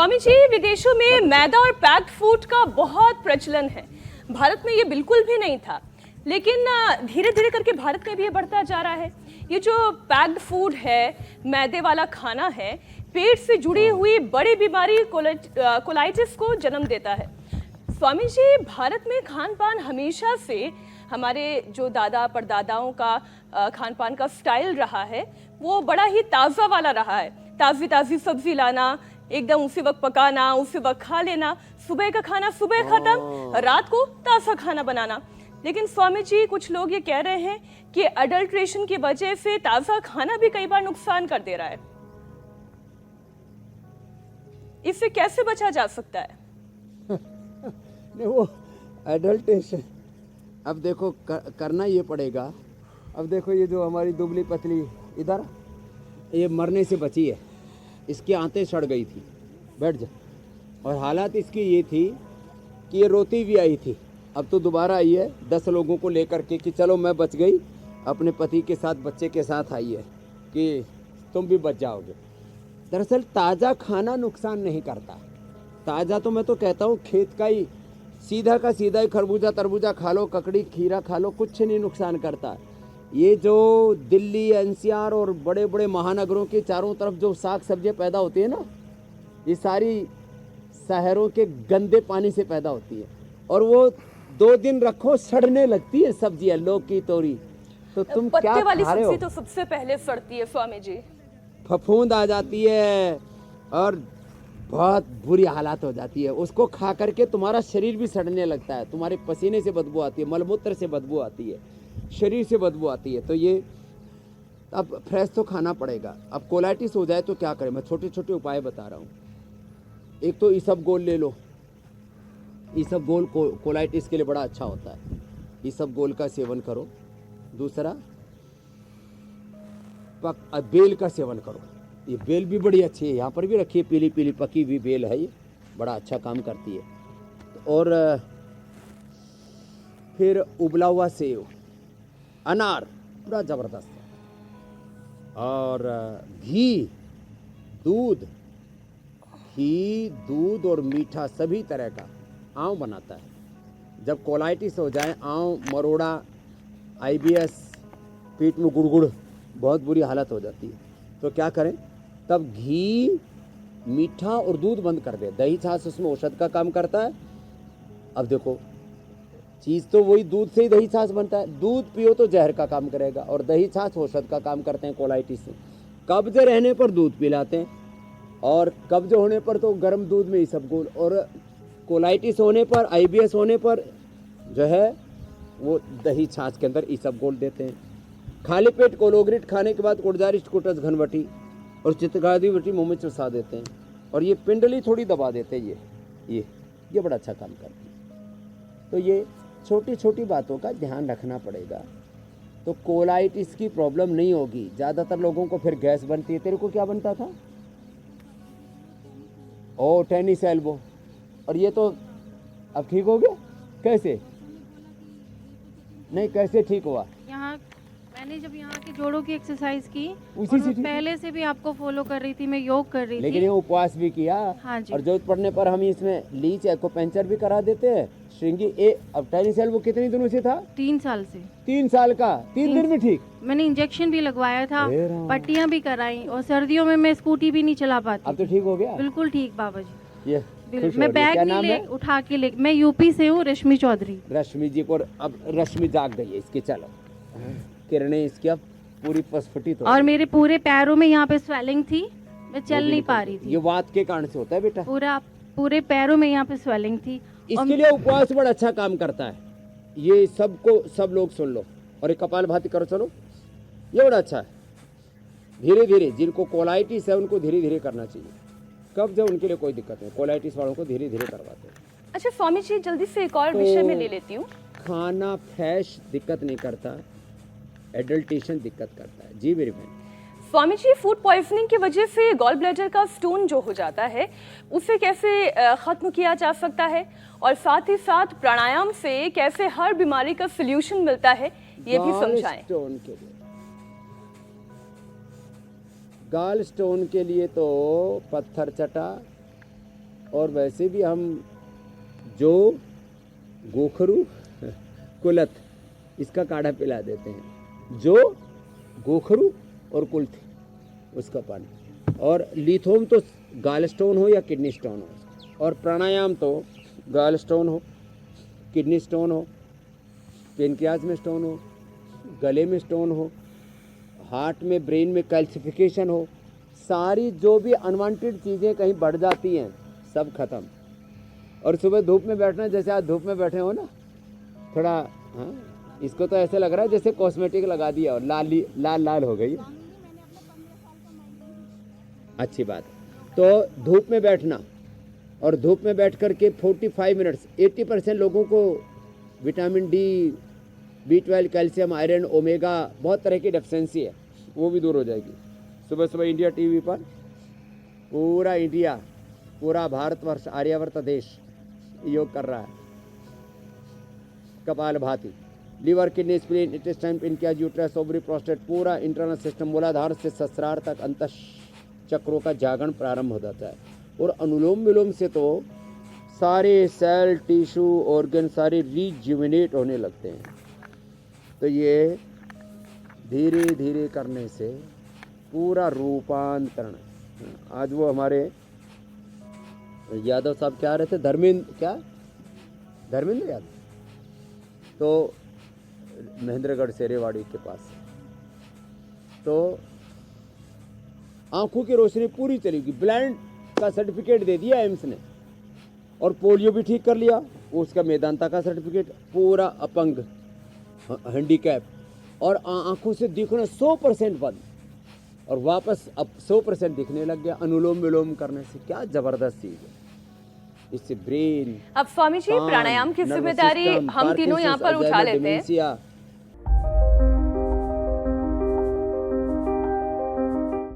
स्वामी जी, विदेशों में मैदा और पैक्ड फूड का बहुत प्रचलन है। भारत में ये बिल्कुल भी नहीं था, लेकिन धीरे धीरे करके भारत में भी ये बढ़ता जा रहा है। ये जो पैक्ड फूड है, मैदे वाला खाना है, पेट से जुड़ी हुई बड़ी बीमारी कोलाइटिस को जन्म देता है। स्वामी जी, भारत में खान पान हमेशा से हमारे जो दादा परदादाओं का खान पान का स्टाइल रहा है, वो बड़ा ही ताज़ा वाला रहा है। ताज़ी ताज़ी सब्जी लाना, एकदम उसी वक्त पकाना, उसी वक्त खा लेना, सुबह का खाना सुबह खत्म, रात को ताज़ा खाना बनाना। लेकिन स्वामी जी, कुछ लोग ये कह रहे हैं कि अडल्ट्रेशन की वजह से ताज़ा खाना भी कई बार नुकसान कर दे रहा है। इससे कैसे बचा जा सकता है? नहीं, वो एडल्ट्रेशन अब देखो करना ये पड़ेगा। अब देखो ये जो हमारी दुबली पतली इधर, ये मरने से बची है, इसकी आंतें सड़ गई थी, बैठ जा। और हालात इसकी ये थी कि ये रोती भी आई थी, अब तो दोबारा आई है 10 लोगों को लेकर के कि चलो मैं बच गई, अपने पति के साथ बच्चे के साथ आई है कि तुम भी बच जाओगे। दरअसल ताज़ा खाना नुकसान नहीं करता। ताज़ा तो मैं तो कहता हूँ खेत का ही सीधा का सीधा ही खरबूजा तरबूजा खा लो, ककड़ी खीरा खा लो, कुछ नहीं नुकसान करता। ये जो दिल्ली एनसीआर और बड़े बड़े महानगरों के चारों तरफ जो साग सब्जियाँ पैदा होती है ना, ये सारी शहरों के गंदे पानी से पैदा होती है, और वो 2 दिन रखो सड़ने लगती है सब्जियाँ, लौकी तोरी। तो तुम क्या खा रहे हो? वाली सब्जी तो सबसे पहले सड़ती है स्वामी जी, फफूंद आ जाती है और बहुत बुरी हालात हो जाती है। उसको खा करके तुम्हारा शरीर भी सड़ने लगता है, तुम्हारे पसीने से बदबू आती है, मलमूत्र से बदबू आती है, शरीर से बदबू आती है। तो ये अब फ्रेश तो खाना पड़ेगा। अब कोलाइटिस हो जाए तो क्या करें? मैं छोटे छोटे उपाय बता रहा हूँ। एक तो इसबगोल ले लो, इसबगोल कोलाइटिस के लिए बड़ा अच्छा होता है, इसबगोल का सेवन करो। दूसरा बेल का सेवन करो, ये बेल भी बड़ी अच्छी है, यहाँ पर भी रखी है, पीली पीली पकी हुई बेल है, ये बड़ा अच्छा काम करती है। और फिर उबला हुआ सेव, अनार बड़ा ज़बरदस्त है, और घी दूध और मीठा सभी तरह का आंव बनाता है। जब कोलाइटिस हो जाए, आंव, मरोड़ा, IBS, पेट में गुड़गुड़, बहुत बुरी हालत हो जाती है, तो क्या करें? तब घी, मीठा और दूध बंद कर दे। दही छाछ उसमें औषध का काम करता है। अब देखो, चीज़ तो वही, दूध से ही दही छाछ बनता है। दूध पियो तो जहर का काम करेगा, और दही छाछ औषध का काम करते हैं कोलाइटिस से। कब्ज रहने पर दूध पिलाते हैं, और कब्ज होने पर तो गर्म दूध में इसबगोल, और कोलाइटिस होने पर, IBS होने पर जो है वो दही छाछ के अंदर इसबगोल देते हैं। खाली पेट कोलोग्रिट खाने के बाद कोडजारिस्ट कुटस घनवटी और चित्रगादी वटी मुंह में चुसा देते हैं, और ये पिंडली थोड़ी दबा देते हैं। ये बड़ा अच्छा काम करती है। तो ये छोटी छोटी बातों का ध्यान रखना पड़ेगा, तो कोलाइटिस की प्रॉब्लम नहीं होगी। ज़्यादातर लोगों को फिर गैस बनती है। तेरे को क्या बनता था? ओ, टेनिस एल्बो। और ये तो अब ठीक हो गया? कैसे नहीं, कैसे ठीक हुआ? यहाँ मैंने जब यहाँ के जोड़ों की एक्सरसाइज की, उसी से पहले से भी आपको फॉलो कर रही थी, मैं योग कर रही थी, लेकिन ये उपवास भी किया। हाँ जी। और जरूरत पड़ने पर हम इसमें लीच एक्यूपंक्चर भी करा देते हैं, श्रृंगी। अब टेनिस एल्बो कितने दिनों से था? 3 साल से। 3 साल का 3 दिन में ठीक? मैंने इंजेक्शन भी लगवाया था, पट्टियाँ भी कराई, और सर्दियों में मैं स्कूटी भी नहीं चला पाती। अब तो ठीक हो गया? बिल्कुल ठीक बाबा जी। ये मैं बैग नहीं ले उठा के ले, मैं यूपी से हूँ, रश्मि चौधरी। रश्मि जी को अब रश्मि जाग गई है इसकी, चलो किरणें इसकी अब पूरी पसफटी। और मेरे पूरे पैरों में यहाँ पे स्वेलिंग थी, मैं चल नहीं पा रही थी। ये वात के कारण से होता है बेटा, पूरे पैरों में यहाँ पे स्वेलिंग थी। इसके लिए उपवास बड़ा अच्छा काम करता है। ये सब लोग सुन लो, और एक कपाल भाती करो, चलो, ये बड़ा अच्छा है। धीरे धीरे, जिनको कोलाइटिस है उनको धीरे धीरे करना चाहिए। कब्ज है उनके लिए कोई दिक्कत नहीं, कोलाइटिस वालों को धीरे धीरे करवाते हैं। अच्छा स्वामी जी, जल्दी से एक और विषय में ले लेती हूँ। खाना फ्रेश दिक्कत नहीं करता, एडल्टेशन दिक्कत करता है। जी मेरी बहन। स्वामी जी, फूड पॉइजनिंग की वजह से गॉल ब्लैडर का स्टोन जो हो जाता है, उसे कैसे खत्म किया जा सकता है, और साथ ही साथ प्राणायाम से कैसे हर बीमारी का सलूशन मिलता है, ये भी समझाएं। गाल स्टोन के लिए तो पत्थर चटा, और वैसे भी हम जो गोखरू कुलथ इसका काढ़ा पिला देते हैं, जो गोखरू और कुल्थ उसका पानी, और लिथोम तो गाल स्टोन हो या किडनी स्टोन हो, और प्राणायाम तो गाल स्टोन हो, किडनी स्टोन हो, पेनक्रियाज में स्टोन हो, गले में स्टोन हो, हार्ट में ब्रेन में कैल्सिफिकेशन हो, सारी जो भी अनवांटेड चीज़ें कहीं बढ़ जाती हैं सब खत्म। और सुबह धूप में बैठना, जैसे आज धूप में बैठे हो ना, थोड़ा हाँ, इसको तो ऐसे लग रहा है जैसे कॉस्मेटिक लगा दिया और लाल लाल हो गई। अच्छी बात। तो धूप में बैठना, और धूप में बैठ कर के 45 मिनट्स, 80% लोगों को vitamin D, B12, calcium, iron, omega, बहुत तरह की डेफिशिएंसी है, वो भी दूर हो जाएगी। सुबह सुबह इंडिया टीवी पर पूरा इंडिया, पूरा भारतवर्ष, आर्यावर्त देश योग कर रहा है। Kapalbhati, liver, kidney, spleen, intestine, pancreas, uterus, ovary, prostate, पूरा इंटरनल सिस्टम, मूलाधार से सहस्रार तक अंत चक्रों का जागरण प्रारंभ हो जाता है। और अनुलोम विलोम से तो सारे सेल, टिश्यू, ऑर्गन सारे रिज्यूमिनेट होने लगते हैं। तो ये धीरे धीरे करने से पूरा रूपांतरण। आज वो हमारे यादव साहब क्या रहे थे, धर्मेंद्र यादव, तो महेंद्रगढ़ से रेवाड़ी के पास, तो आंखों की रोशनी पूरी चली गई, ब्लाइंड का सर्टिफिकेट दे दिया एम्स ने, और पोलियो भी ठीक कर लिया, उसका मेदांता का सर्टिफिकेट, पूरा अपंग, हैंडीकैप, और आंखों से दिखना 100% बंद, और वापस अब 100% दिखने लग गया अनुलोम विलोम करने से। क्या जबरदस्त चीज है, इससे ब्रेन, अब स्वामी जी प्राणायाम की जिम्मेदारी हम तीनों यहाँ पर उठा लेते हैं।